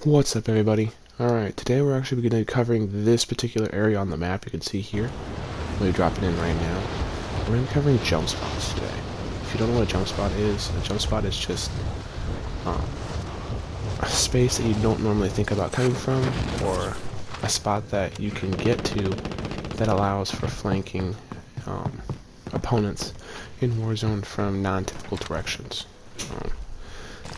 What's up, everybody? Alright, today we're actually going to be covering this particular area on the map. You can see here. Let me drop it in right now. We're going to be covering jump spots today. If you don't know what a jump spot is just a space that you don't normally think about coming from, or a spot that you can get to that allows for flanking opponents in Warzone from non-typical directions.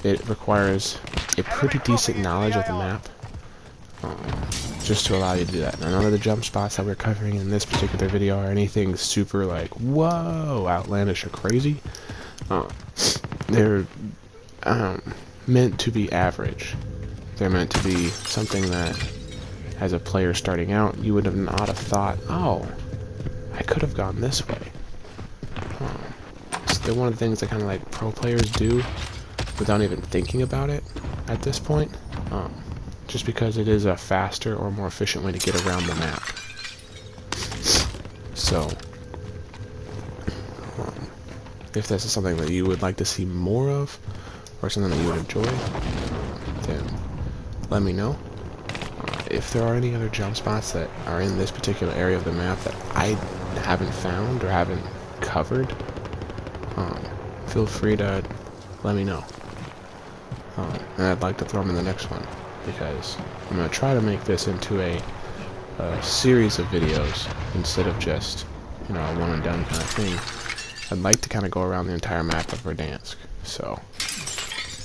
It requires a pretty decent knowledge of the map just to allow you to do that. Now, none of the jump spots that we're covering in this particular video are anything super like, whoa, outlandish or crazy. They're meant to be average. They're meant to be something that, as a player starting out, you would not have thought, oh, I could have gone this way. They're one of the things that kind of like pro players do without even thinking about it at this point, just because it is a faster or more efficient way to get around the map. So, if this is something that you would like to see more of, or something that you would enjoy, then let me know. If there are any other jump spots that are in this particular area of the map that I haven't found or haven't covered, feel free to let me know. And I'd like to throw them in the next one, because I'm going to try to make this into a series of videos instead of just, you know, a one and done kind of thing. I'd like to kind of go around the entire map of Verdansk,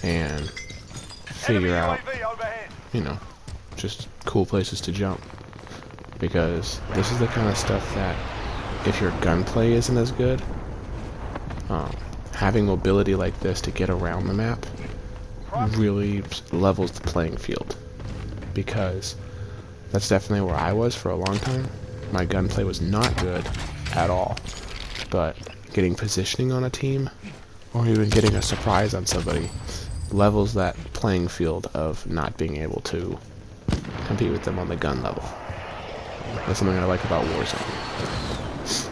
and figure out, you know, just cool places to jump, because this is the kind of stuff that, if your gunplay isn't as good, having mobility like this to get around the map really levels the playing field, because that's definitely where I was for a long time. My gunplay was not good at all, but getting positioning on a team, or even getting a surprise on somebody, levels that playing field of not being able to compete with them on the gun level. That's something I like about Warzone.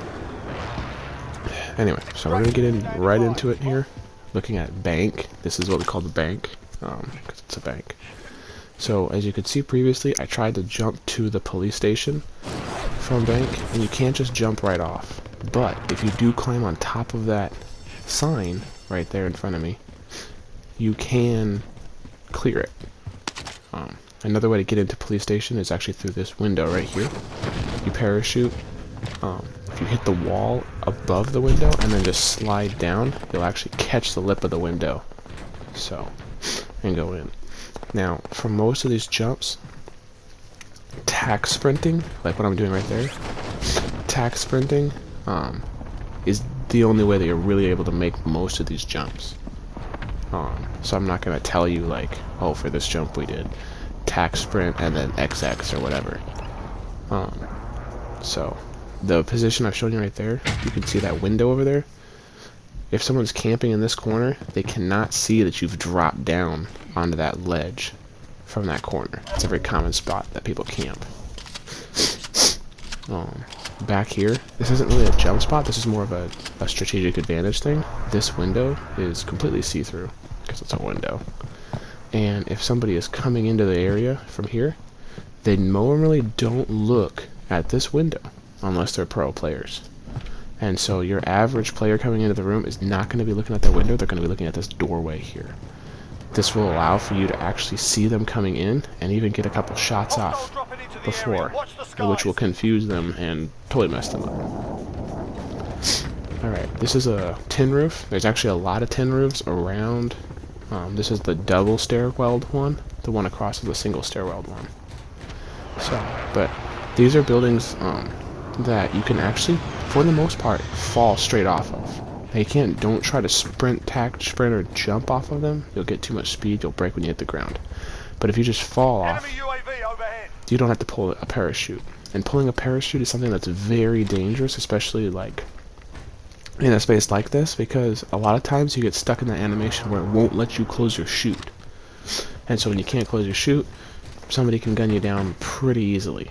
Anyway, so we're going to get right into it here. Looking at bank. This is what we call the bank, because it's a bank. So, as you could see previously, I tried to jump to the police station from bank, and you can't just jump right off. But, if you do climb on top of that sign right there in front of me, you can clear it. Another way to get into police station is actually through this window right here. You parachute. If you hit the wall above the window and then just slide down, you'll actually catch the lip of the window, and go in. Now, for most of these jumps, tack sprinting, like what I'm doing right there, tack sprinting is the only way that you're really able to make most of these jumps. So I'm not going to tell you, like, oh, for this jump we did tack sprint and then XX or whatever. So the position I've shown you right there, you can see that window over there. If someone's camping in this corner, they cannot see that you've dropped down onto that ledge from that corner. It's a very common spot that people camp. Back here, this isn't really a jump spot, this is more of a strategic advantage thing. This window is completely see-through, because it's a window. And if somebody is coming into the area from here, they normally don't look at this window unless they're pro players. And so your average player coming into the room is not going to be looking at that window, they're going to be looking at this doorway here. This will allow for you to actually see them coming in and even get a couple shots off before, which will confuse them and totally mess them up. Alright, this is a tin roof. There's actually a lot of tin roofs around. This is the double stairwelled one. The one across is the single stairwelled one. But these are buildings that you can actually, for the most part, fall straight off of. Don't try to sprint, or jump off of them. You'll get too much speed, you'll break when you hit the ground. But if you just fall off, you don't have to pull a parachute. And pulling a parachute is something that's very dangerous, especially like in a space like this, because a lot of times you get stuck in that animation where it won't let you close your chute. And so when you can't close your chute, somebody can gun you down pretty easily.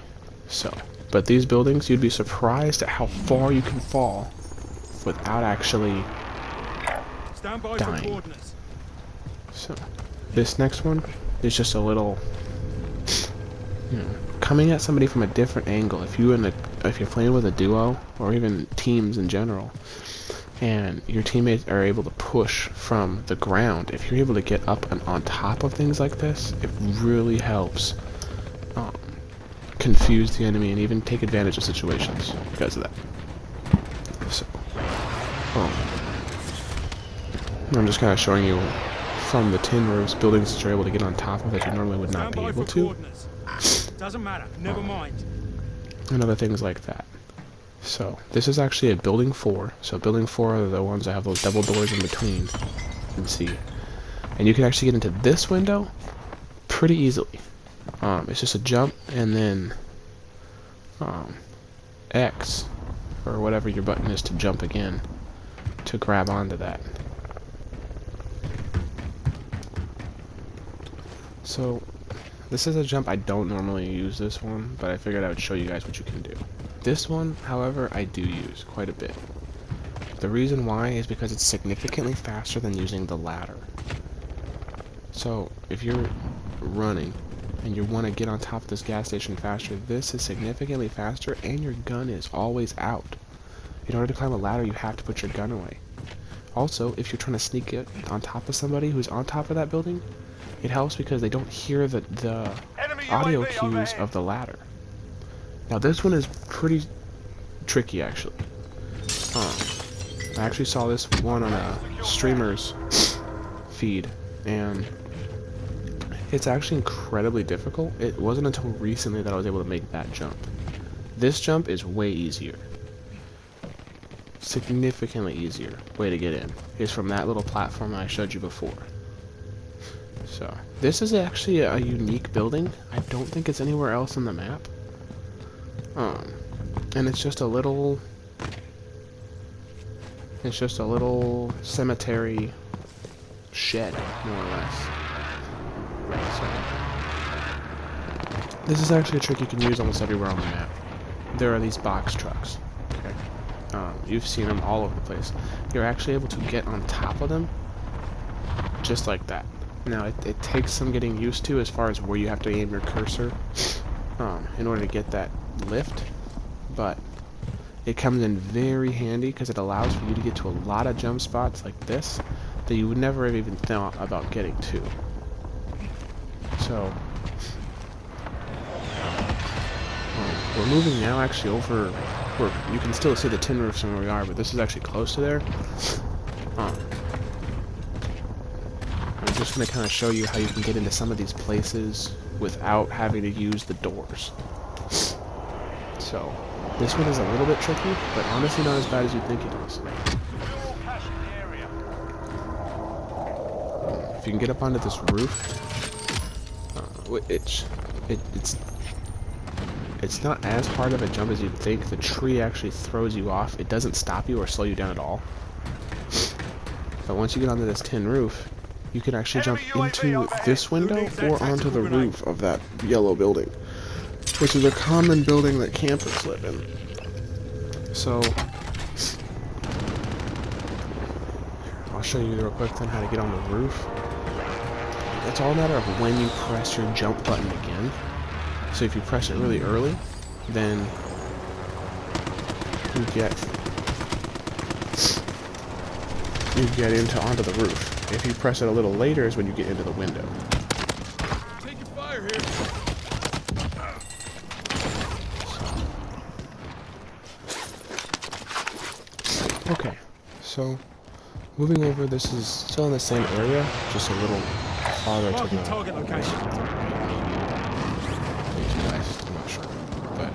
But these buildings, you'd be surprised at how far you can fall without actually dying. So this next one is just a little coming at somebody from a different angle, if you're playing with a duo or even teams in general, and your teammates are able to push from the ground, if you're able to get up and on top of things like this, it really helps confuse the enemy and even take advantage of situations because of that. So, I'm just kind of showing you from the tin roofs, buildings that you're able to get on top of that you normally would not be able to. Doesn't matter, never mind. And other things like that. So, this is actually a building 4. So, building 4 are the ones that have those double doors in between. You can see. And you can actually get into this window pretty easily. It's just a jump and then X, or whatever your button is to jump again, to grab onto that. So, this is a jump. I don't normally use this one, but I figured I would show you guys what you can do. This one, however, I do use quite a bit. The reason why is because it's significantly faster than using the ladder. So, if you're running and you want to get on top of this gas station faster, this is significantly faster, and your gun is always out. In order to climb a ladder, you have to put your gun away. Also, if you're trying to sneak it on top of somebody who's on top of that building, it helps because they don't hear the audio cues of the ladder. Now this one is pretty tricky, actually. I actually saw this one on a streamer's feed, and it's actually incredibly difficult. It wasn't until recently that I was able to make that jump. This jump is way easier. Significantly easier way to get in is from that little platform that I showed you before. So, this is actually a unique building. I don't think it's anywhere else on the map. And it's just a little cemetery shed, more or less. So, this is actually a trick you can use almost everywhere on the map. There are these box trucks. Okay, you've seen them all over the place. You're actually able to get on top of them, just like that. Now, it takes some getting used to as far as where you have to aim your cursor in order to get that lift, but it comes in very handy because it allows for you to get to a lot of jump spots like this that you would never have even thought about getting to. So, we're moving now actually over where you can still see the tin roofs from where we are, but this is actually close to there. I'm just going to kind of show you how you can get into some of these places without having to use the doors. So, this one is a little bit tricky, but honestly not as bad as you think it is. If you can get up onto this roof, it's not as hard of a jump as you'd think. The tree actually throws you off. It doesn't stop you or slow you down at all. But once you get onto this tin roof, you can actually jump into this window or onto the roof of that yellow building, which is a common building that campers live in. So, I'll show you real quick then how to get on the roof. It's all a matter of when you press your jump button again. So if you press it really early, then you get onto the roof. If you press it a little later is when you get into the window. Taking fire here. Okay, so moving over, this is still in the same area, just a little farther to the target location. west, I'm not sure. But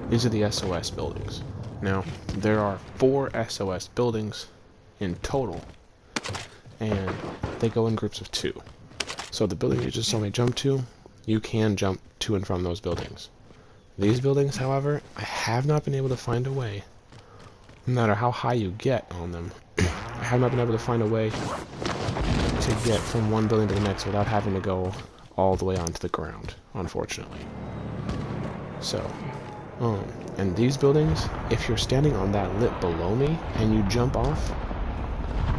these are the SOS buildings. Now, there are 4 SOS buildings in total, and they go in groups of 2. So the building you just saw me jump to, you can jump to and from those buildings. These buildings, however, I have not been able to find a way, no matter how high you get on them, I have not been able to find a way to get from one building to the next without having to go all the way onto the ground, unfortunately. So, and these buildings, if you're standing on that lip below me and you jump off,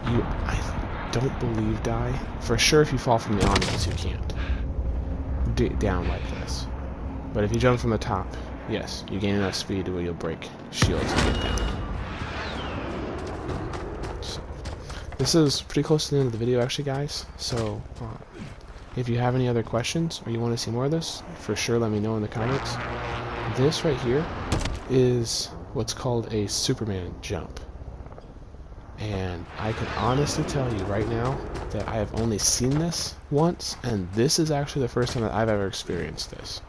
I don't believe die. For sure, if you fall from the awnings, you can't. Down like this. But if you jump from the top, yes, you gain enough speed to where you'll break shields and get down. So, this is pretty close to the end of the video, actually, guys. So, if you have any other questions or you want to see more of this, for sure let me know in the comments. This right here is what's called a Superman jump. And I can honestly tell you right now that I have only seen this once, and this is actually the first time that I've ever experienced this.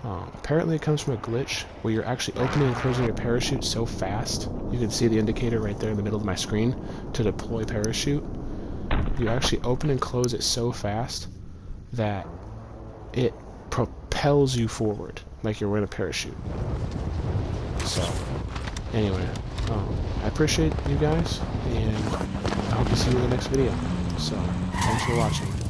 Apparently it comes from a glitch where you're actually opening and closing your parachute so fast. You can see the indicator right there in the middle of my screen to deploy parachute. You actually open and close it so fast that it propels you forward like you're wearing a parachute. So, anyway, I appreciate you guys, and I hope to see you in the next video. So, thanks for watching.